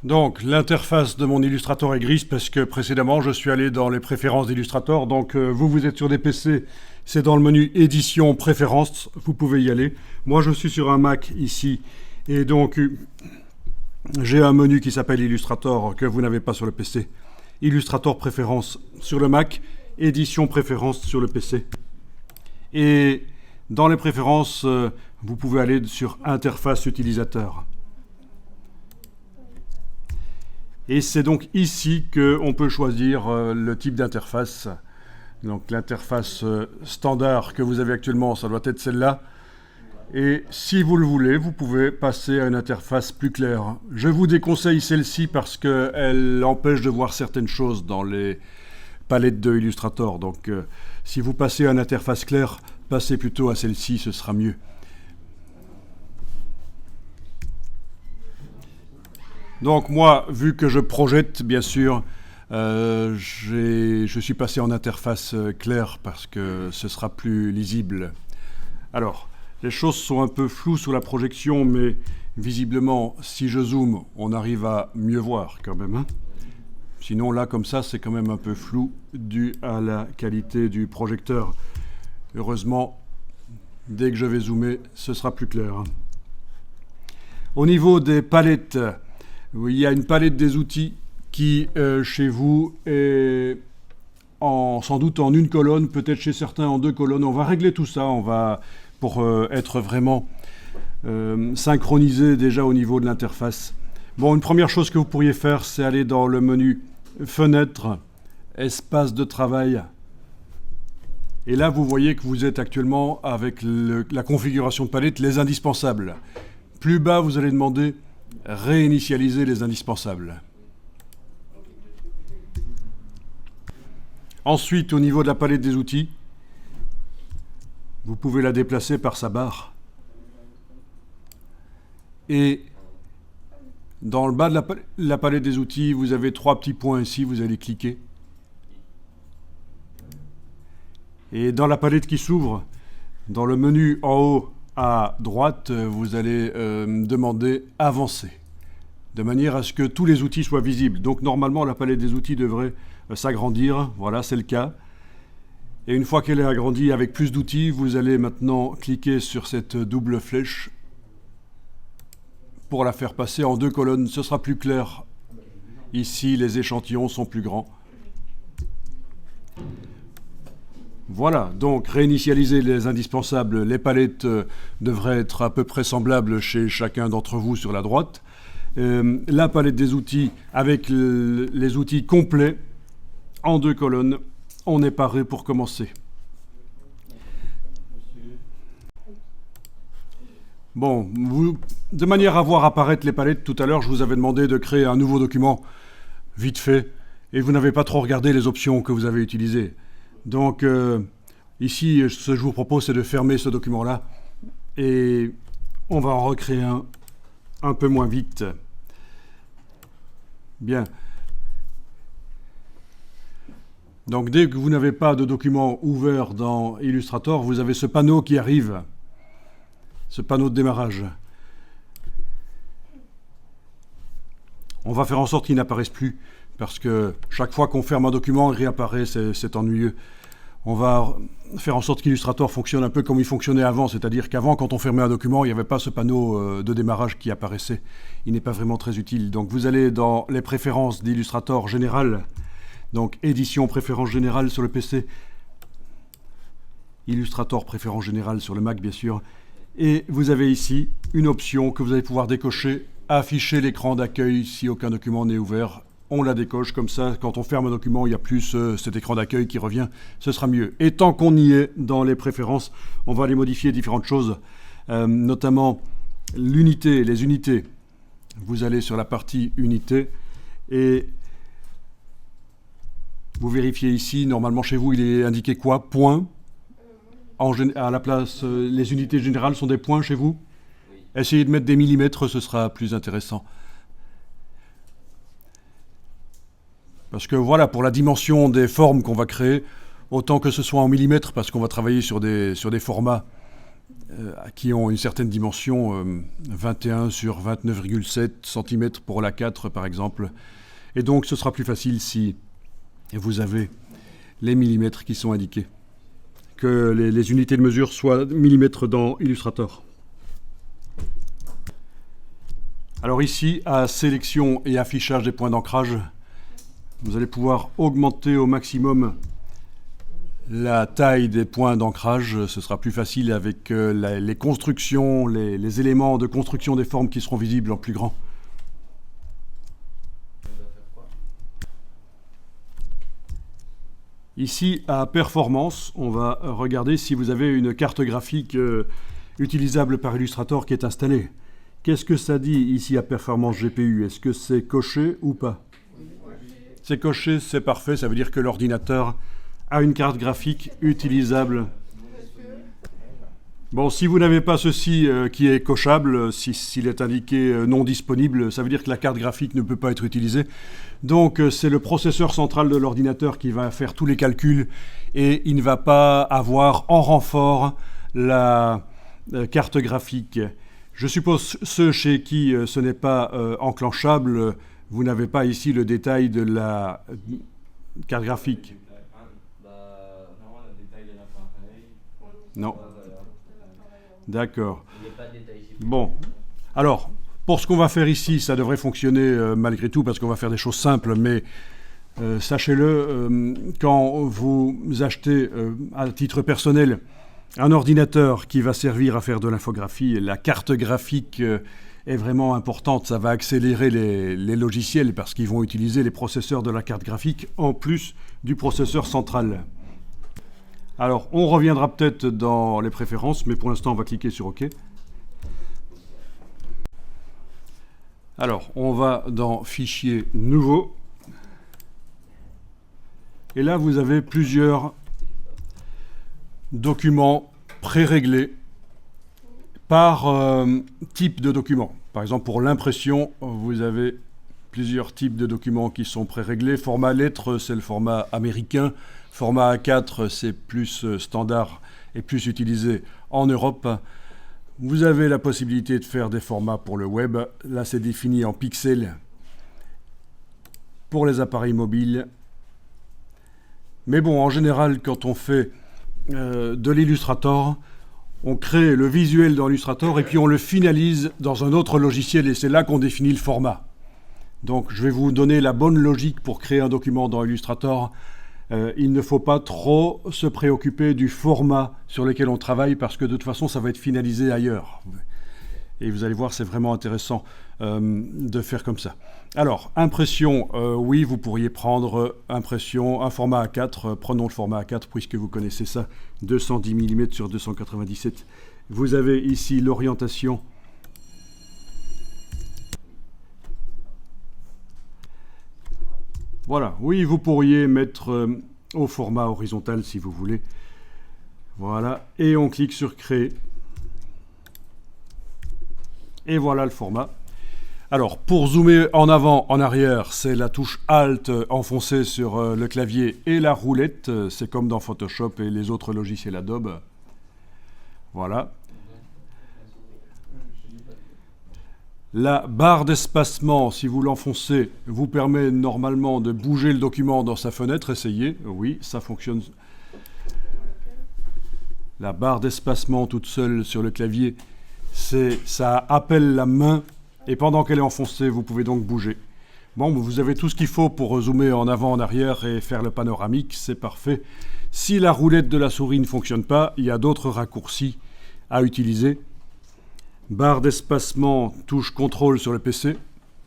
Donc, l'interface de mon Illustrator est grise parce que précédemment, je suis allé dans les préférences d'Illustrator. Donc, vous êtes sur des PC, c'est dans le menu Édition, Préférences, vous pouvez y aller. Moi, je suis sur un Mac ici, et donc, j'ai un menu qui s'appelle Illustrator que vous n'avez pas sur le PC. Illustrator Préférences sur le Mac, Édition, Préférences sur le PC. Et dans les préférences, vous pouvez aller sur Interface utilisateur. Et c'est donc ici qu'on peut choisir le type d'interface. Donc l'interface standard que vous avez actuellement, ça doit être celle-là. Et si vous le voulez, vous pouvez passer à une interface plus claire. Je vous déconseille celle-ci parce qu'elle empêche de voir certaines choses dans les palettes de Illustrator. Donc si vous passez à une interface claire, passez plutôt à celle-ci, ce sera mieux. Donc moi, vu que je projette, bien sûr, je suis passé en interface claire parce que ce sera plus lisible. Alors, les choses sont un peu floues sur la projection, mais visiblement, si je zoome, on arrive à mieux voir quand même. Hein. Sinon, là, comme ça, c'est quand même un peu flou dû à la qualité du projecteur. Heureusement, dès que je vais zoomer, ce sera plus clair. Hein. Au niveau des palettes, il y a une palette des outils qui, chez vous, est sans doute en une colonne, peut-être chez certains en deux colonnes. On va régler tout ça, pour être vraiment synchronisé déjà au niveau de l'interface. Bon, une première chose que vous pourriez faire, c'est aller dans le menu Fenêtre, Espace de travail. Et là, vous voyez que vous êtes actuellement avec la configuration de palette, les indispensables. Plus bas, vous allez demander réinitialiser les indispensables. Ensuite, au niveau de la palette des outils, vous pouvez la déplacer par sa barre. Et dans le bas de la palette des outils, vous avez trois petits points ici, vous allez cliquer. Et dans la palette qui s'ouvre, dans le menu en haut à droite, vous allez demander « Avancer », de manière à ce que tous les outils soient visibles. Donc normalement, la palette des outils devrait s'agrandir. Voilà, c'est le cas. Et une fois qu'elle est agrandie avec plus d'outils, vous allez maintenant cliquer sur cette double flèche pour la faire passer en deux colonnes. Ce sera plus clair. Ici, les échantillons sont plus grands. Voilà, donc réinitialiser les indispensables. Les palettes devraient être à peu près semblables chez chacun d'entre vous sur la droite. La palette des outils avec les outils complets en deux colonnes. On est paré pour commencer. Bon, de manière à voir apparaître les palettes, tout à l'heure, je vous avais demandé de créer un nouveau document, vite fait, et vous n'avez pas trop regardé les options que vous avez utilisées. Donc, ici, ce que je vous propose, c'est de fermer ce document-là, et on va en recréer un peu moins vite. Bien. Donc dès que vous n'avez pas de document ouvert dans Illustrator, vous avez ce panneau qui arrive, ce panneau de démarrage. On va faire en sorte qu'il n'apparaisse plus, parce que chaque fois qu'on ferme un document, il réapparaît, c'est ennuyeux. On va faire en sorte qu'Illustrator fonctionne un peu comme il fonctionnait avant, c'est-à-dire qu'avant, quand on fermait un document, il n'y avait pas ce panneau de démarrage qui apparaissait. Il n'est pas vraiment très utile. Donc vous allez dans les préférences d'Illustrator général. Donc, édition, préférence générale sur le PC. Illustrator, préférence générale sur le Mac, bien sûr. Et vous avez ici une option que vous allez pouvoir décocher, afficher l'écran d'accueil si aucun document n'est ouvert. On la décoche comme ça. Quand on ferme un document, il n'y a plus cet écran d'accueil qui revient. Ce sera mieux. Et tant qu'on y est dans les préférences, on va aller modifier différentes choses, notamment l'unité, les unités. Vous allez sur la partie unité et vous vérifiez ici, normalement chez vous, il est indiqué quoi? Point. À la place, les unités générales sont des points chez vous? Oui. Essayez de mettre des millimètres, ce sera plus intéressant. Parce que voilà, pour la dimension des formes qu'on va créer, autant que ce soit en millimètres, parce qu'on va travailler sur des formats qui ont une certaine dimension, 21 sur 29,7 cm pour la 4 par exemple. Et donc ce sera plus facile si vous avez les millimètres qui sont indiqués, que les unités de mesure soient millimètres dans Illustrator. Alors ici, à sélection et affichage des points d'ancrage, vous allez pouvoir augmenter au maximum la taille des points d'ancrage. Ce sera plus facile avec les constructions, les éléments de construction des formes qui seront visibles en plus grand. Ici, à performance, on va regarder si vous avez une carte graphique utilisable par Illustrator qui est installée. Qu'est-ce que ça dit ici à performance GPU? Est-ce que c'est coché ou pas? C'est coché, c'est parfait, ça veut dire que l'ordinateur a une carte graphique utilisable. Bon, si vous n'avez pas ceci qui est cochable, s'il est indiqué non disponible, ça veut dire que la carte graphique ne peut pas être utilisée. Donc c'est le processeur central de l'ordinateur qui va faire tous les calculs et il ne va pas avoir en renfort la carte graphique. Je suppose ceux chez qui ce n'est pas enclenchable, vous n'avez pas ici le détail de la carte graphique. Non. D'accord. Bon. Alors, pour ce qu'on va faire ici, ça devrait fonctionner malgré tout parce qu'on va faire des choses simples, mais sachez-le, quand vous achetez à titre personnel un ordinateur qui va servir à faire de l'infographie, la carte graphique est vraiment importante. Ça va accélérer les logiciels parce qu'ils vont utiliser les processeurs de la carte graphique en plus du processeur central. Alors, on reviendra peut-être dans les préférences, mais pour l'instant, on va cliquer sur OK. Alors, on va dans Fichier nouveau. Et là, vous avez plusieurs documents pré-réglés par type de document. Par exemple, pour l'impression, vous avez plusieurs types de documents qui sont pré-réglés. Format lettre, c'est le format américain. Format A4, c'est plus standard et plus utilisé en Europe. Vous avez la possibilité de faire des formats pour le web. Là, c'est défini en pixels pour les appareils mobiles. Mais bon, en général, quand on fait de l'Illustrator, on crée le visuel dans l'Illustrator et puis on le finalise dans un autre logiciel et c'est là qu'on définit le format. Donc, je vais vous donner la bonne logique pour créer un document dans Illustrator. Il ne faut pas trop se préoccuper du format sur lequel on travaille parce que de toute façon, ça va être finalisé ailleurs. Et vous allez voir, c'est vraiment intéressant de faire comme ça. Alors, impression, oui, vous pourriez prendre impression, un format A4. Prenons le format A4 puisque vous connaissez ça, 210 mm sur 297. Vous avez ici l'orientation. Voilà, oui, vous pourriez mettre au format horizontal si vous voulez. Voilà, et on clique sur Créer. Et voilà le format. Alors, pour zoomer en avant, en arrière, c'est la touche Alt enfoncée sur le clavier et la roulette. C'est comme dans Photoshop et les autres logiciels Adobe. Voilà. La barre d'espacement, si vous l'enfoncez, vous permet normalement de bouger le document dans sa fenêtre. Essayez. Oui, ça fonctionne. La barre d'espacement toute seule sur le clavier, ça appelle la main. Et pendant qu'elle est enfoncée, vous pouvez donc bouger. Bon, vous avez tout ce qu'il faut pour zoomer en avant, en arrière et faire le panoramique. C'est parfait. Si la roulette de la souris ne fonctionne pas, il y a d'autres raccourcis à utiliser. Barre d'espacement, touche contrôle sur le PC,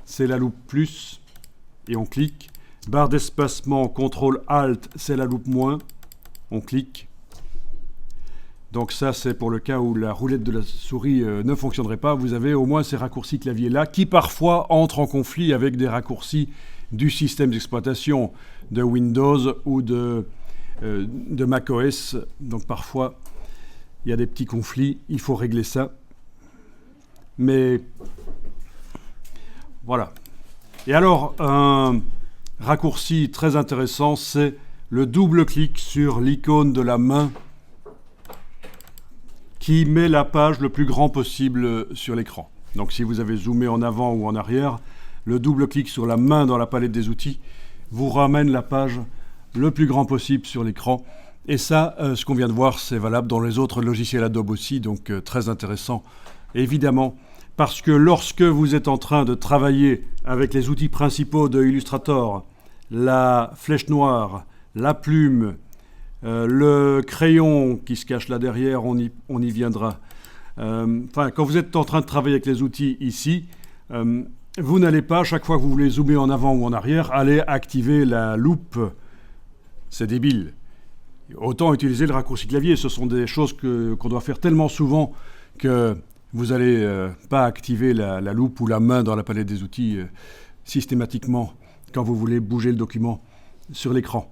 c'est la loupe plus, et on clique. Barre d'espacement, contrôle alt, c'est la loupe moins, on clique. Donc ça, c'est pour le cas où la roulette de la souris ne fonctionnerait pas. Vous avez au moins ces raccourcis clavier-là, qui parfois entrent en conflit avec des raccourcis du système d'exploitation de Windows ou de macOS. Donc parfois, il y a des petits conflits, il faut régler ça. Mais voilà. Et alors, un raccourci très intéressant, c'est le double-clic sur l'icône de la main qui met la page le plus grand possible sur l'écran. Donc si vous avez zoomé en avant ou en arrière, le double-clic sur la main dans la palette des outils vous ramène la page le plus grand possible sur l'écran. Et ça, ce qu'on vient de voir, c'est valable dans les autres logiciels Adobe aussi, donc très intéressant, évidemment, parce que lorsque vous êtes en train de travailler avec les outils principaux de Illustrator, la flèche noire, la plume, le crayon qui se cache là derrière, on y viendra. Quand vous êtes en train de travailler avec les outils ici, vous n'allez pas, chaque fois que vous voulez zoomer en avant ou en arrière, aller activer la loupe. C'est débile. Autant utiliser le raccourci clavier. Ce sont des choses qu'on doit faire tellement souvent que vous n'allez pas activer la loupe ou la main dans la palette des outils systématiquement quand vous voulez bouger le document sur l'écran.